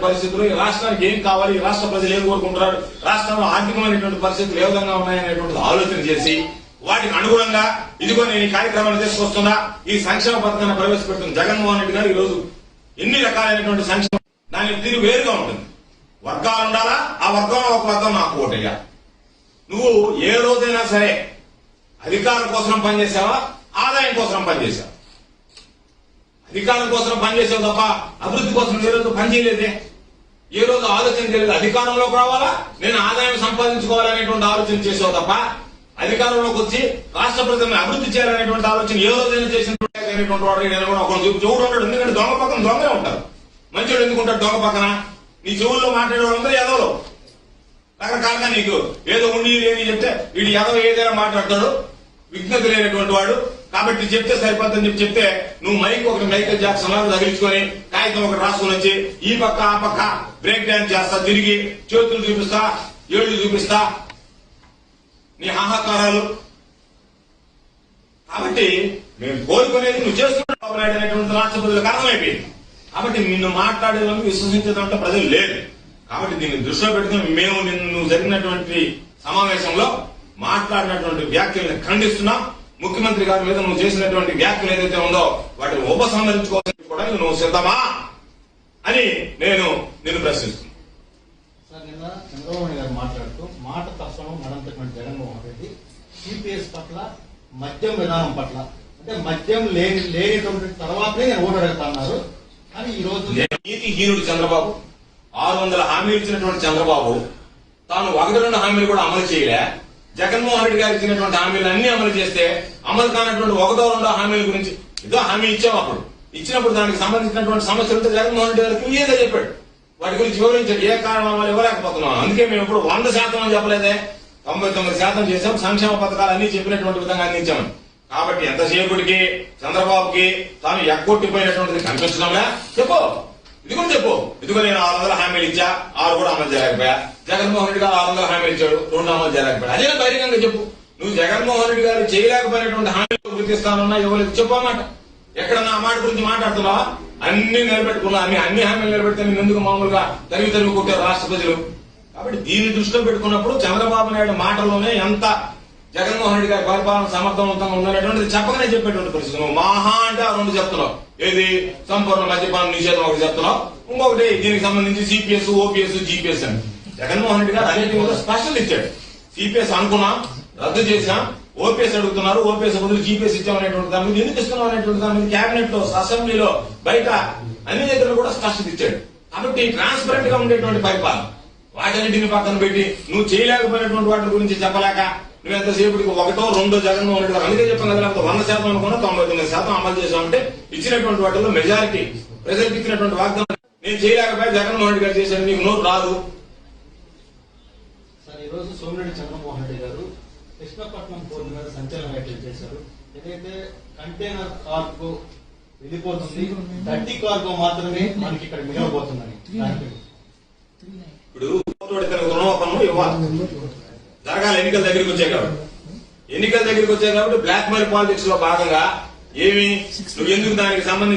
పరిస్థితులు, ఈ రాష్ట్రానికి ఏం కావాలి, ఈ రాష్ట్ర ప్రజలు ఏం కోరుకుంటున్నారు, రాష్ట్రంలో ఆర్థికమైనటువంటి పరిస్థితులు ఏ విధంగా ఉన్నాయనేటువంటి ఆలోచన చేసి వాటికి అనుగుణంగా ఇదిగో నేను ఈ కార్యక్రమాన్ని తీసుకొస్తున్నా, ఈ సంక్షేమ పథకాన్ని ప్రవేశపెడుతున్న జగన్మోహన్ రెడ్డి గారు ఈ రోజు ఎన్ని రకాలైనటువంటి సంక్షేమ దానికి తీరు వేరుగా ఉంటుంది. వర్గాలు ఉండాలా, ఆ వర్గంలో ఒక వర్గం నాకు ఓటయ్యా. నువ్వు ఏ రోజైనా సరే అధికారం కోసం పనిచేసావా, ఆదాయం కోసం పనిచేసావా? అధికారం కోసం పనిచేసావు తప్ప అభివృద్ధి కోసం ఏ రోజు పనిచేయలేదే, ఏ రోజు ఆలోచన చేయలేదు. అధికారంలోకి రావాలా, నేను ఆదాయం సంపాదించుకోవాలనేటువంటి ఆలోచన చేసావు తప్ప అధికారంలోకి వచ్చి రాష్ట్ర ప్రజలను అభివృద్ధి చేయాలనేటువంటి ఆలోచన ఏ రోజైనా చేసినటువంటి వాడు నేను కూడా ఒక చెవుడు ఉంటాడు. ఎందుకంటే దొంగ పక్కన దొంగలే ఉంటారు, మంచివాడు ఎందుకుంటాడు దొంగ పక్కన? నీ చెవుల్లో మాట్లాడే వాళ్ళందరూ ఎదవలు. రకరకాలుగా నీకు ఏదో ఉండి లేని చెప్తే వీడు ఎదవ ఏదైనా మాట్లాడతాడు, విజ్ఞత లేనటువంటి వాడు. కాబట్టి చెప్తే సరిపోద్దని చెప్తే నువ్వు మైకల్ జాక్సన్ లాగా తగిలించుకొని కాగితం ఒకటి రాసుకుని వచ్చి ఈ పక్క ఆ పక్క బ్రేక్ డాన్స్ చేస్తా, తిరిగి చేతులు చూపిస్తా, ఏళ్లు చూపిస్తా, నీ హాహాకారాలు. కాబట్టి మేము కోరుకునేది నువ్వు చేస్తున్నాడు బాబు నాయుడు అనేటువంటి రాష్ట్ర ప్రజలకు అర్థమైపోయింది. కాబట్టి నిన్ను మాట్లాడేదాన్ని విశ్వసించేదంటే ప్రజలు లేదు. కాబట్టి దీన్ని దృష్టిలో పెట్టుకుని మేము నువ్వు జరిగినటువంటి సమావేశంలో మాట్లాడినటువంటి వ్యాఖ్యలను ఖండిస్తున్నాం. ముఖ్యమంత్రి గారి మీద నువ్వు చేసినటువంటి వ్యాఖ్యలు ఏదైతే ఉందో వాటిని ఉపసంహరించుకోవాలని కూడా నువ్వు సిద్ధమా అని నేను ప్రశ్నిస్తున్నాను. సార్, నిన్న చంద్రబాబు గారు మాట్లాడుతూ మాట తప్పను మడంతటువంటి జగన్మోహన్ రెడ్డి సిపిఎస్ పట్ల, మద్యం విధానం పట్ల, అంటే మద్యం లేనిటువంటి తర్వాతనే నేను ఓటు అడుగుతున్నారు అని ఈ రోజు నీతిహీనుడు చంద్రబాబు. 600 హామీలు ఇచ్చినటువంటి చంద్రబాబు తాను 1-2 హామీలు కూడా అమలు చేయలే. జగన్మోహన్ రెడ్డి గారు ఇచ్చినటువంటి హామీలు అన్ని అమలు చేస్తే అమలు కానటువంటి 1-2 హామీల గురించి ఏదో హామీ ఇచ్చాం. అప్పుడు ఇచ్చినప్పుడు దానికి సంబంధించినటువంటి సమస్యలు ఉంటే జగన్మోహన్ రెడ్డి గారు క్లియర్గా చెప్పాడు, వాటి గురించి వివరించాడు. ఏ కారణం వల్ల ఇవ్వలేకపోతున్నాం. అందుకే మేము ఇప్పుడు 100% అని చెప్పలేదే, 99% చేసాం. సంక్షేమ పథకాలు అన్ని చెప్పినటువంటి విధంగా అందించాము. కాబట్టి ఎంతసేపటికి చంద్రబాబుకి తాను ఎక్కొట్టిపోయినటువంటిది కనిపించడంలే. చెప్పు, ఇది కూడా చెప్పు. ఇదిగో నేను 600 హామీలు ఇచ్చా, 6 కూడా అమలు చేయలేకపోయా. జగన్మోహన్ రెడ్డి గారు 600 హామీలు ఇచ్చాడు, 2 అమలు చేయలేకపోయా. అదే బహిరంగంగా చెప్పు. నువ్వు జగన్మోహన్ రెడ్డి గారు చేయలేకపోయినటువంటి హామీలు గుర్తిస్తానన్నా ఇవ్వలేదు చెప్పు అన్నమాట. ఎక్కడన్నా ఆ మాట గురించి మాట్లాడుతున్నావా? అన్ని నిలబెట్టుకున్నా, అన్ని హామీలు నిలబెడితే నేను ఎందుకు మామూలుగా తరిగి కొట్టారు రాష్ట్ర ప్రజలు. కాబట్టి దీన్ని దృష్టిలో పెట్టుకున్నప్పుడు చంద్రబాబు నాయుడు మాటల్లోనే ఎంత జగన్మోహన్ రెడ్డి గారి పరిపాలన సమర్థవంతంగా ఉందనేటువంటిది చెప్పగానే చెప్పేటువంటి పరిస్థితి. నువ్వు మహా అంటే ఆ 2 చెప్తున్నావు. ఏది సంపూర్ణ మద్యపాన నిషేధం ఒకటి చెప్తున్నావు, ఇంకొకటి దీనికి సంబంధించి సిపిఎస్, ఓపీఎస్, జీపీఎస్ అని. జగన్మోహన్ రెడ్డి గారు అనేక స్పష్టత ఇచ్చాడు. సిపిఎస్ అనుకున్నా రద్దు చేసినా, ఓపీఎస్ అడుగుతున్నారు, ఓపీఎస్ బదులు జీపీఎస్ ఇచ్చామనేటువంటి దాని మీద ఎందుకు ఇస్తున్నాం అనేటువంటి దాని మీద కేబినెట్ లో, అసెంబ్లీలో, బయట అన్ని దగ్గర కూడా స్పష్టత ఇచ్చాడు. కాబట్టి ట్రాన్స్పరెంట్ గా ఉండేటువంటి పరిపాలన వాటన్నిటిని పక్కన పెట్టి నువ్వు చేయలేకపోయినటువంటి వాటి గురించి చెప్పలేక నువ్వు ఎంతసేపటికి 1-2 జగన్మోహన్ రెడ్డి గారు అందుకే చెప్పాను కదా, లేకపోతే 100% అనుకున్నా 99% అమలు చేశామంటే ఇచ్చినటువంటి వాటిలో మెజారిటీ ప్రజలకు ఇచ్చినటువంటి వాగ్దానం నేను చేయలేకపోయా, జగన్మోహన్ రెడ్డి గారు చేశాను, నీకు నోటు రాదు. సార్, ఈ రోజు సోమిరెడ్డి చంద్రమోహన్ రెడ్డి గారు కృష్ణపట్నం పోర్టు మీద సంచలన వ్యాఖ్యలు చేశారు. ఏదైతే కంటైనర్ కార్గో వెళ్ళిపోతుంది, డర్టీ కార్గో మాత్రమే మనకి ఇక్కడ మిగలబోతుందని. ఇప్పుడు రుణమాపనం ఇవ్వాలి, జరగాలి. ఎన్నికల దగ్గరికి వచ్చాయి కాబట్టి బ్లాక్ మనీ పాలిటిక్స్ లో భాగంగా ఏమి నువ్వు ఎందుకు దానికి సంబంధించి